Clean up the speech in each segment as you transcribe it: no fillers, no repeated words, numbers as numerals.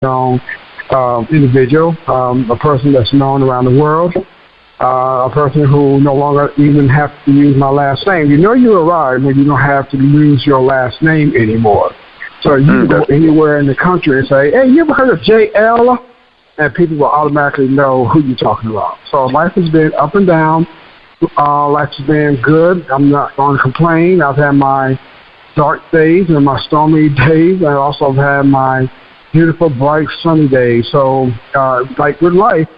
known individual, a person that's known around the world, a person who no longer even have to use my last name. You know you arrive when you don't have to use your last name anymore. So you can go anywhere in the country and say, hey, you ever heard of J.L.? And people will automatically know who you're talking about. So life has been up and down. Life has been good. I'm not going to complain. I've had my dark days and my stormy days. I also have had my beautiful, bright, sunny days. So like with life,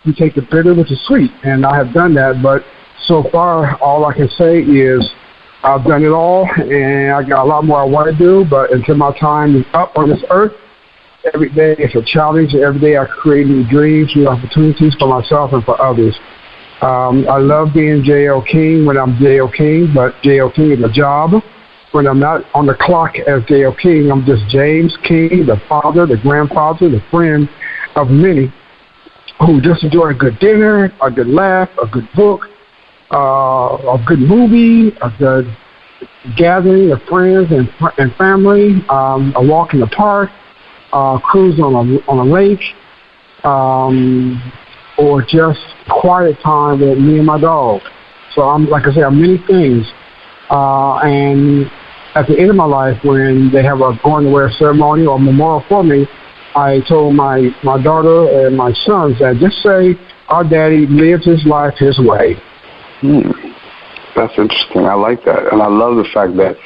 you take the bitter with the sweet. And I have done that. But so far, all I can say is I've done it all, and I got a lot more I want to do. But until my time is up on this earth, every day it's a challenge. Every day I create new dreams, new opportunities for myself and for others. I love being J.L. King when I'm J.L. King, but J.L. King is a job. When I'm not on the clock as J.L. King, I'm just James King, the father, the grandfather, the friend of many who just enjoy a good dinner, a good laugh, a good book, a good movie, a good gathering of friends and family, a walk in the park, cruise on a lake, or just quiet time with me and my dog. So I'm, like I say, I'm many things. And at the end of my life, when they have a going to wear ceremony or memorial for me, I told my daughter and my sons that just say our daddy lived his life his way. That's interesting. I like that. And I love the fact that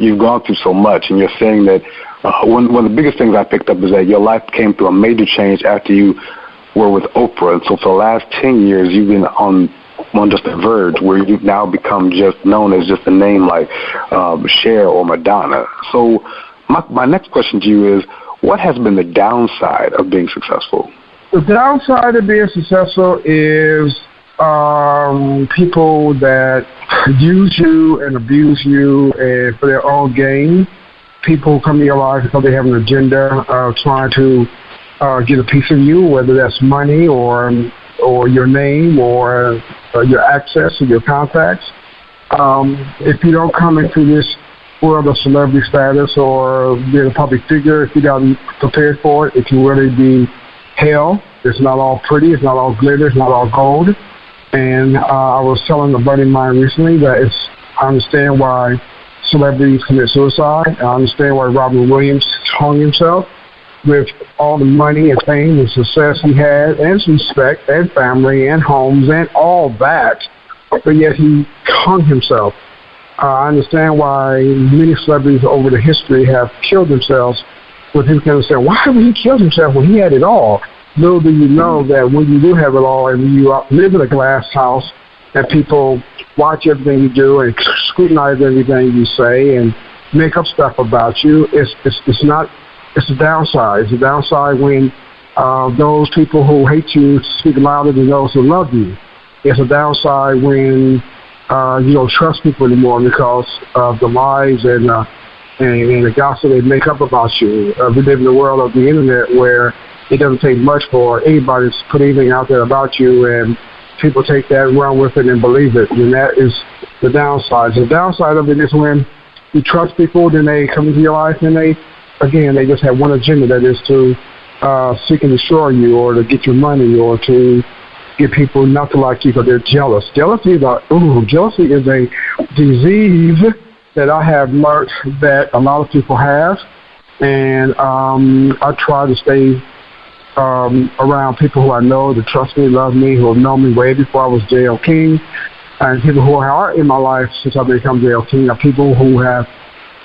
you've gone through so much, and you're saying that one of the biggest things I picked up is that your life came through a major change after you were with Oprah. And so for the last 10 years, you've been on just the verge where you've now become just known as just a name like Cher or Madonna. So my next question to you is, what has been the downside of being successful? The downside of being successful is people that use you and abuse you and for their own gain. People come to your life because they have an agenda of trying to get a piece of you, whether that's money or your name or your access or your contacts. If you don't come into this world of celebrity status or being a public figure, if you're not prepared for it, it can really be hell. It's not all pretty. It's not all glitter. It's not all gold. And I was telling a buddy of mine recently that I understand why celebrities commit suicide. I understand why Robin Williams hung himself with all the money and fame and success he had and respect and family and homes and all that, but yet he hung himself. I understand why many celebrities over the history have killed themselves, but people can understand, why would he kill himself when he had it all? Little do you know that when you do have it all and you live in a glass house and people watch everything you do and scrutinize everything you say and make up stuff about you, it's the downside. It's the downside when those people who hate you speak louder than those who love you. It's a downside when you don't trust people anymore because of the lies and the gossip they make up about you. We live in the world of the internet where it doesn't take much for anybody to put anything out there about you, and people take that and run with it and believe it. And that is the downside. The downside of it is when you trust people, then they come into your life and they just have one agenda, that is to seek and destroy you or to get your money or to get people not to like you because they're jealous. Jealousy is a disease that I have learned that a lot of people have, and I try to stay around people who I know that trust me, love me, who have known me way before I was J.L. King, and people who are in my life since I've become J.L. King are people who have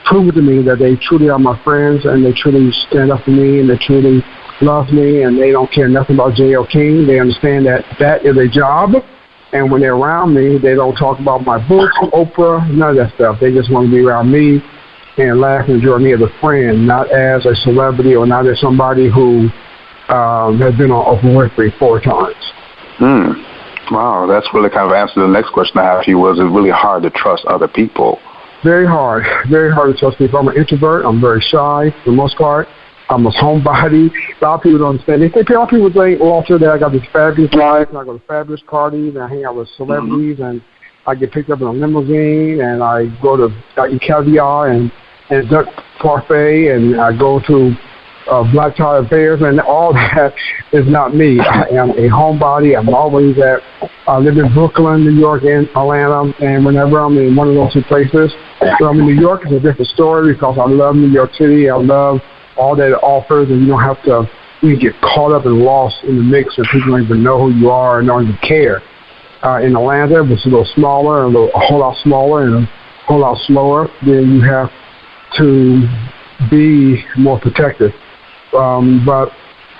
proven to me that they truly are my friends and they truly stand up for me and they truly love me and they don't care nothing about J.L. King. They understand that that is a job, and when they're around me, they don't talk about my books, Oprah, none of that stuff. They just want to be around me and laugh and enjoy me as a friend, not as a celebrity or not as somebody who has been on Oprah Winfrey 4 times. Wow, that's really kind of answered the next question I have for you. Was it really hard to trust other people? Very hard to trust people. I'm an introvert. I'm very shy for the most part. I'm a homebody. A lot of people don't understand. A lot of people think, Walter, that I got this fabulous life, and I go to fabulous parties, and I hang out with celebrities, and I get picked up in a limousine, and I eat caviar and duck parfait, and I go to black tie affairs, and all that is not me. I am a homebody. I'm always I live in Brooklyn, New York, and Atlanta, and whenever I'm in one of those two places, when I'm in New York, it's a different story because I love New York City. I love all that it offers, and you don't have to get caught up and lost in the mix, and people don't even know who you are and don't even care. In Atlanta, it's a little smaller, a whole lot smaller, and a whole lot slower. Then you have to be more protective. But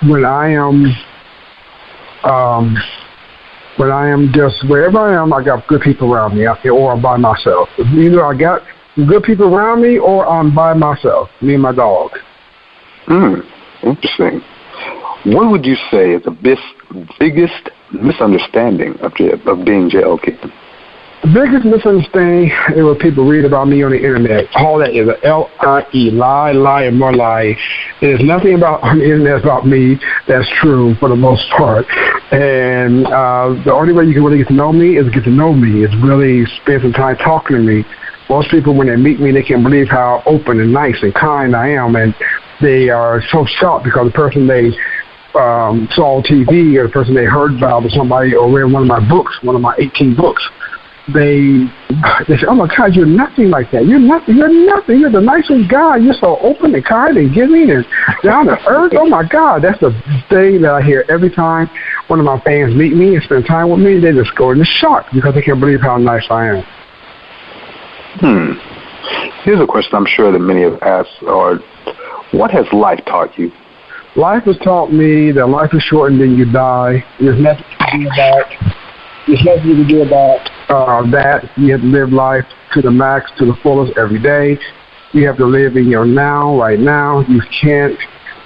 when I am just wherever I am, I got good people around me, or I'm by myself. Either I got good people around me, or I'm by myself, me and my dog. Interesting. What would you say is the biggest misunderstanding of being J.L. King? The biggest misunderstanding is what people read about me on the internet. All that is a L-I-E, lie, and more lie. There's nothing about on the internet about me that's true for the most part. And the only way you can really get to know me is get to know me. It's really spend some time talking to me. Most people, when they meet me, they can't believe how open and nice and kind I am. And they are so shocked because the person they saw on TV or the person they heard about or somebody or read one of my books, one of my 18 books, they say, oh my God, you're nothing like that. You're nothing. You're the nicest guy. You're so open and kind and giving and down to earth. Oh my God, that's the thing that I hear every time one of my fans meet me and spend time with me. They just go into shock because they can't believe how nice I am. Here's a question I'm sure that many have asked, or what has life taught you? Life has taught me that life is short and then you die. There's nothing you can do about that. You have to live life to the max, to the fullest every day. You have to live in your now, right now. You can't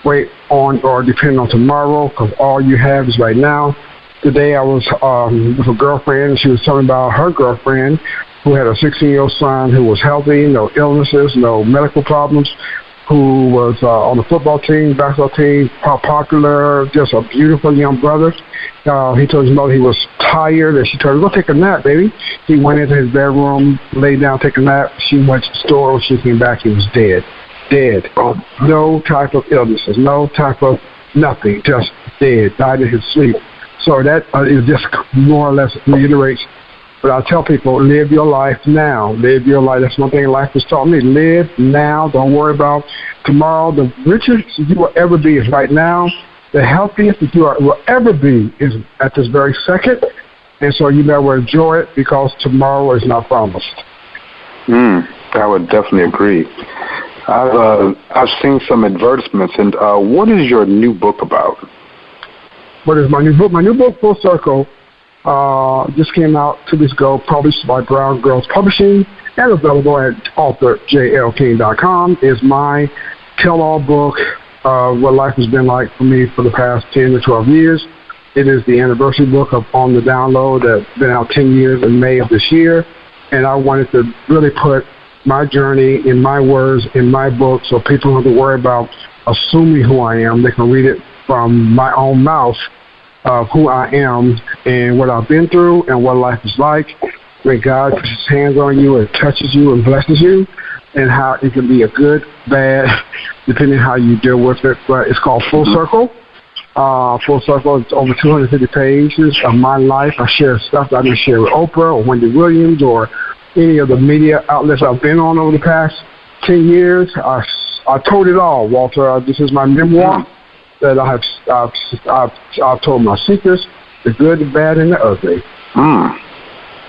wait on or depend on tomorrow because all you have is right now. Today I was with a girlfriend, and she was telling me about her girlfriend who had a 16-year-old son who was healthy, no illnesses, no medical problems, who was on the football team, basketball team, popular, just a beautiful young brother. He told his mother he was tired, and she told him, go take a nap, baby. He went into his bedroom, laid down, take a nap. She went to the store. When she came back, he was dead. Dead. No type of illnesses, no type of nothing, just dead, died in his sleep. So that is just more or less reiterates. But I tell people, live your life now. Live your life. That's one thing life has taught me. Live now. Don't worry about tomorrow. The richest you will ever be is right now. The healthiest that you will ever be is at this very second. And so you better enjoy it because tomorrow is not promised. I would definitely agree. I've seen some advertisements. And what is your new book about? What is my new book? My new book, Full Circle, just came out 2 weeks ago, published by Brown Girls Publishing, and available at authorjlking.com. Is my tell-all book of what life has been like for me for the past 10 to 12 years. It is the anniversary book of On the Download that's been out 10 years in May of this year, and I wanted to really put my journey in my words in my book so people don't have to worry about assuming who I am. They can read it from my own mouth of who I am and what I've been through and what life is like when God puts his hands on you and touches you and blesses you, and how it can be a good, bad, depending how you deal with it. But it's called Full Circle. Full Circle is over 250 pages of my life. I share stuff that I didn't share with Oprah or Wendy Williams or any of the media outlets I've been on over the past 10 years. I told it all, Walter. This is my memoir. That I've told my secrets, the good, the bad, and the ugly.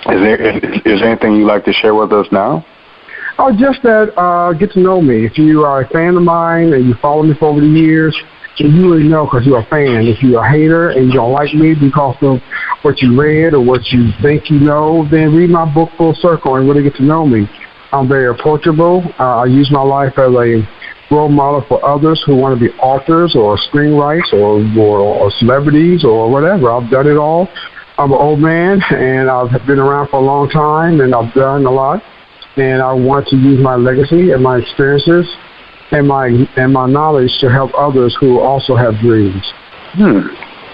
Is there anything you'd like to share with us now? Oh, just that get to know me. If you are a fan of mine and you follow me for over the years, you really know because you're a fan. If you're a hater and you don't like me because of what you read or what you think you know, then read my book Full Circle and really get to know me. I'm very approachable. I use my life as a role model for others who want to be authors or screenwriters or celebrities or whatever. I've done it all. I'm an old man, and I've been around for a long time, and I've done a lot. And I want to use my legacy and my experiences and my knowledge to help others who also have dreams.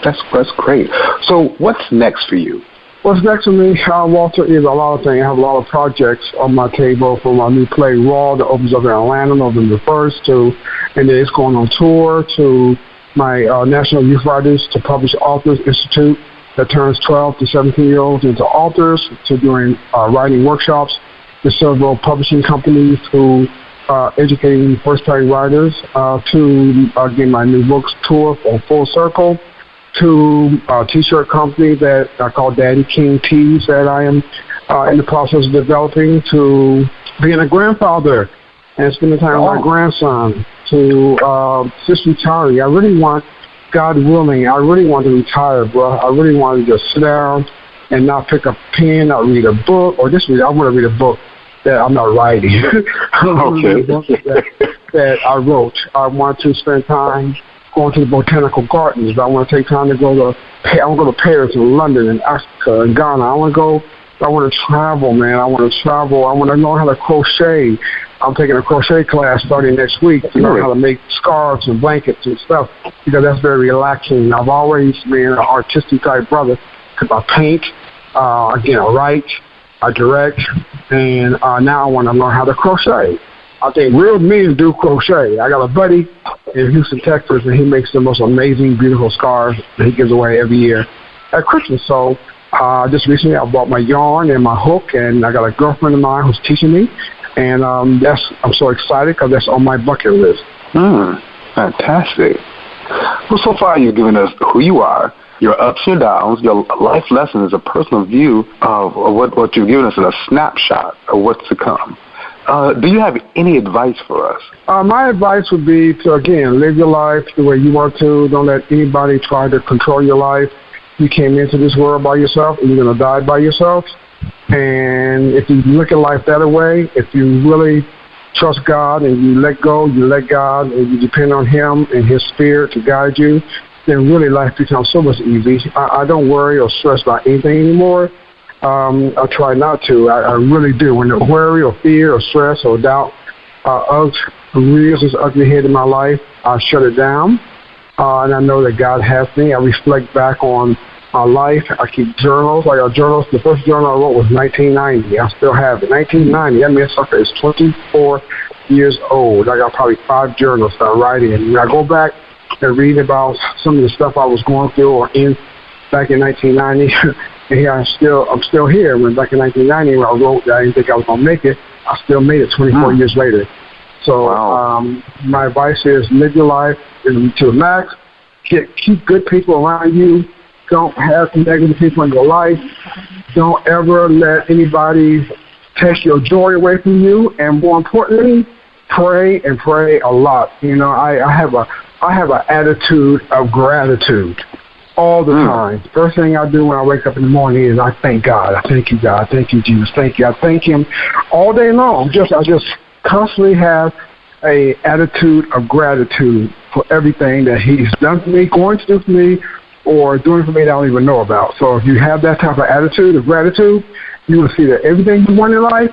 That's great. So what's next for you? What's next for me, Walter, is a lot of things. I have a lot of projects on my table from my new play, Raw, that opens up in Atlanta November 1st, to And then it's going on tour to my National Youth Writers to Publish Authors Institute that turns 12 to 17-year-olds into authors, to doing writing workshops with several publishing companies who educating first-time writers, to again my new books tour for Full Circle, to a T-shirt company that I call Daddy King Tees that I am in the process of developing, to being a grandfather and spending time with my grandson, to just retiring. I really want, God willing, I really want to retire, bro. I really want to just sit down and not pick a pen, not read a book, or just read. I want to read a book that I'm not writing. Okay. that I wrote. I want to spend time going to the botanical gardens. I want to take time to go to. I want to go to Paris and London and Africa and Ghana. I want to go. I want to travel, man. I want to travel. I want to learn how to crochet. I'm taking a crochet class starting next week to learn how to make scarves and blankets and stuff, because that's very relaxing. I've always been an artistic type brother because I paint, again, I write, I direct, and now I want to learn how to crochet. I think real men do crochet. I got a buddy in Houston, Texas, and he makes the most amazing, beautiful scarves that he gives away every year at Christmas. So just recently I bought my yarn and my hook, and I got a girlfriend of mine who's teaching me, and I'm so excited because that's on my bucket list. Fantastic. Well, so far you've given us who you are, your ups and downs, your life lessons, a personal view of what you've given us in a snapshot of what's to come. Do you have any advice for us? My advice would be to, again, live your life the way you want to. Don't let anybody try to control your life. You came into this world by yourself, and you're going to die by yourself. And if you look at life that way, if you really trust God and you let go, you let God, and you depend on Him and His Spirit to guide you, then really life becomes so much easy. I don't worry or stress about anything anymore. I try not to. I really do. When the worry or fear or stress or doubt rears its ugly head in my life, I shut it down. And I know that God has me. I reflect back on my life. I keep journals. I got journals. The first journal I wrote was 1990. I still have it. 1990. That means sucker is 24 years old. I got probably 5 journals that I write in. When I go back and read about some of the stuff I was going through or in back in 1990, and here I'm still here. When back in 1990 when I wrote that I didn't think I was gonna make it, I still made it 24 years later. So my advice is live your life to the max. Keep good people around you. Don't have negative people in your life. Don't ever let anybody take your joy away from you. And more importantly, pray and pray a lot. You know, I have an attitude of gratitude all the time. The first thing I do when I wake up in the morning is I thank God. I thank you, God. Thank you, Jesus. Thank you. I thank Him all day long. I just constantly have a attitude of gratitude for everything that He's done for me, going to do for me, or doing for me that I don't even know about. So if you have that type of attitude of gratitude, you will see that everything you want in life,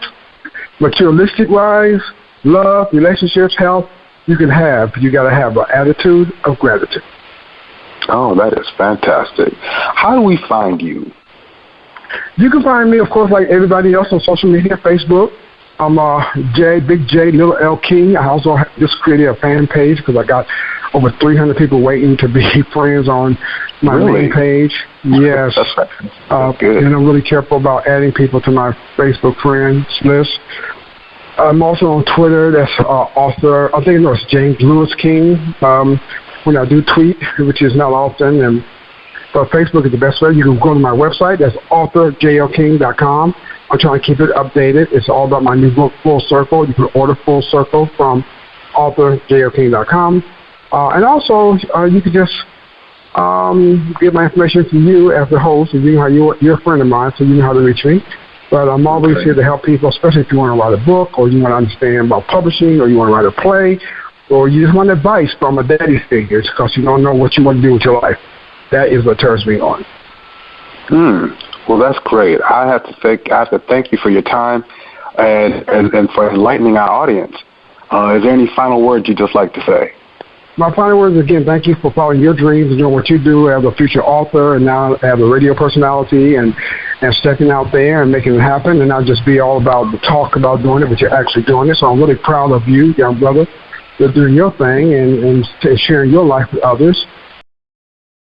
materialistic-wise, love, relationships, health, you can have. You got to have an attitude of gratitude. Oh, that is fantastic. How do we find you? You can find me, of course, like everybody else on social media, Facebook. I'm Big J, Little L King. I also just created a fan page because I got over 300 people waiting to be friends on my main page. Yes. Good. And I'm really careful about adding people to my Facebook friends list. I'm also on Twitter. That's author, I think it's James Lewis King. When I do tweet, which is not often, but Facebook is the best way. You can go to my website. That's authorjlking.com. I'm trying to keep it updated. It's all about my new book, Full Circle. You can order Full Circle from authorjlking.com. And also, you can just get my information to you as the host, and you know how you're a friend of mine, so you know how to reach me. But I'm always here to help people, especially if you want to write a book, or you want to understand about publishing, or you want to write a play, or you just want advice from a daddy figure because you don't know what you want to do with your life. That is what turns me on. Well, that's great. I have to thank you for your time and for enlightening our audience. Is there any final words you'd just like to say? My final words, again, thank you for following your dreams and doing what you do as a future author and now as a radio personality and stepping out there and making it happen and not just be all about the talk about doing it, but you're actually doing it. So I'm really proud of you, young brother, doing your thing and sharing your life with others.